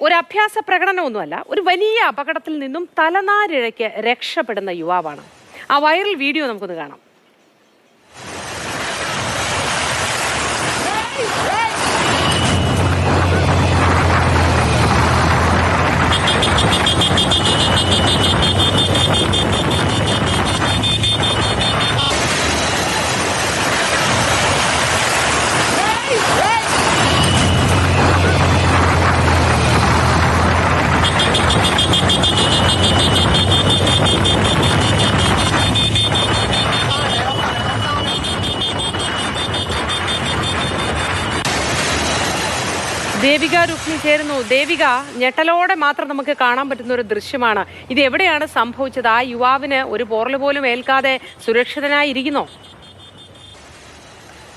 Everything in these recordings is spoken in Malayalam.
ഒരു അഭ്യാസ പ്രകടനമൊന്നുമല്ല, ഒരു വലിയ അപകടത്തിൽ നിന്നും തലനാരിഴയ്ക്ക് രക്ഷപ്പെടുന്ന യുവാവാണ്. ആ വൈറൽ വീഡിയോ നമുക്കൊന്ന് കാണാം. ദേവിക രുക്മിണി ചേരുന്നു. ദേവിക, ഞെട്ടലോടെ മാത്രം നമുക്ക് കാണാൻ പറ്റുന്ന ഒരു ദൃശ്യമാണ്. ഇത് എവിടെയാണ് സംഭവിച്ചത്? ആ യുവാവിന് ഒരു പോറൽ പോലും ഏൽക്കാതെ സുരക്ഷിതനായി ഇരിക്കുന്നോ?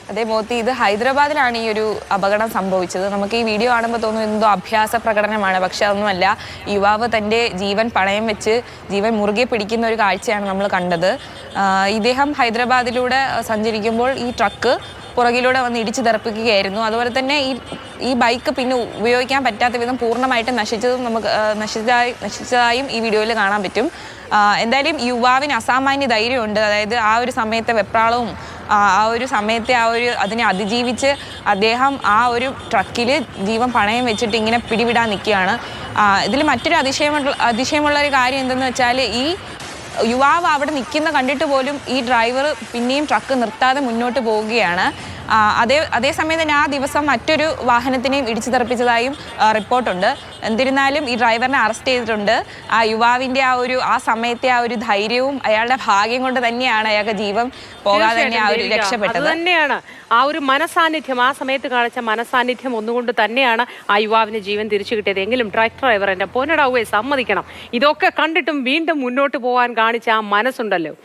അതെ മോത്തി, ഇത് ഹൈദരാബാദിലാണ് ഈ ഒരു അപകടം സംഭവിച്ചത്. നമുക്ക് ഈ വീഡിയോ കാണുമ്പോൾ തോന്നുന്നു എന്തോ അഭ്യാസ പ്രകടനമാണ്, പക്ഷെ അതൊന്നുമല്ല. യുവാവ് തൻ്റെ ജീവൻ പണയം വെച്ച് ജീവൻ മുറുകെ പിടിക്കുന്ന ഒരു കാഴ്ചയാണ് നമ്മൾ കണ്ടത്. ഇദ്ദേഹം ഹൈദരാബാദിലൂടെ സഞ്ചരിക്കുമ്പോൾ ഈ ട്രക്ക് പുറകിലൂടെ വന്ന് ഇടിച്ചു തെറിപ്പിക്കുകയായിരുന്നു. അതുപോലെ തന്നെ ഈ ബൈക്ക് പിന്നെ ഉപയോഗിക്കാൻ പറ്റാത്ത വിധം പൂർണ്ണമായിട്ട് നശിച്ചതായും ഈ വീഡിയോയിൽ കാണാൻ പറ്റും. എന്തായാലും യുവാവിന് അസാമാന്യ ധൈര്യമുണ്ട്. അതായത് ആ ഒരു സമയത്തെ വെപ്രാളവും ആ ഒരു സമയത്തെ അതിനെ അതിജീവിച്ച് അദ്ദേഹം ആ ഒരു ട്രക്കിൽ ജീവൻ പണയം വെച്ചിട്ട് ഇങ്ങനെ പിടിവിടാൻ നിൽക്കുകയാണ്. ഇതിൽ മറ്റൊരു അതിശയമുള്ള ഒരു കാര്യം എന്തെന്ന് വെച്ചാൽ, ഈ യുവാവ് അവിടെ നിൽക്കുന്ന കണ്ടിട്ട് പോലും ഈ ഡ്രൈവർ പിന്നെയും ട്രക്ക് നിർത്താതെ മുന്നോട്ട് പോവുകയാണ്. അതേസമയം തന്നെ ആ ദിവസം മറ്റൊരു വാഹനത്തിനെയും ഇടിച്ചു തെറിപ്പിച്ചതായും റിപ്പോർട്ടുണ്ട്. എന്നിരുന്നാലും ഈ ഡ്രൈവറിനെ അറസ്റ്റ് ചെയ്തിട്ടുണ്ട്. ആ യുവാവിൻ്റെ ആ സമയത്തെ ആ ഒരു ധൈര്യവും അയാളുടെ ഭാഗ്യം കൊണ്ട് തന്നെയാണ് അയാൾക്ക് ജീവൻ പോകാതെ തന്നെ ആ ഒരു രക്ഷപ്പെട്ടത്. തന്നെയാണ് ആ ഒരു മനസാന്നിധ്യം, ആ സമയത്ത് കാണിച്ച മനസാന്നിധ്യം ഒന്നുകൊണ്ട് തന്നെയാണ് ആ യുവാവിന് ജീവൻ തിരിച്ചു കിട്ടിയത്. എങ്കിലും ട്രക്ക് ഡ്രൈവർ എൻ്റെ പൊന്നടാവുകയെ സമ്മതിക്കണം. ഇതൊക്കെ കണ്ടിട്ടും വീണ്ടും മുന്നോട്ട് പോകാൻ കാണിച്ച ആ മനസ്സുണ്ടല്ലോ.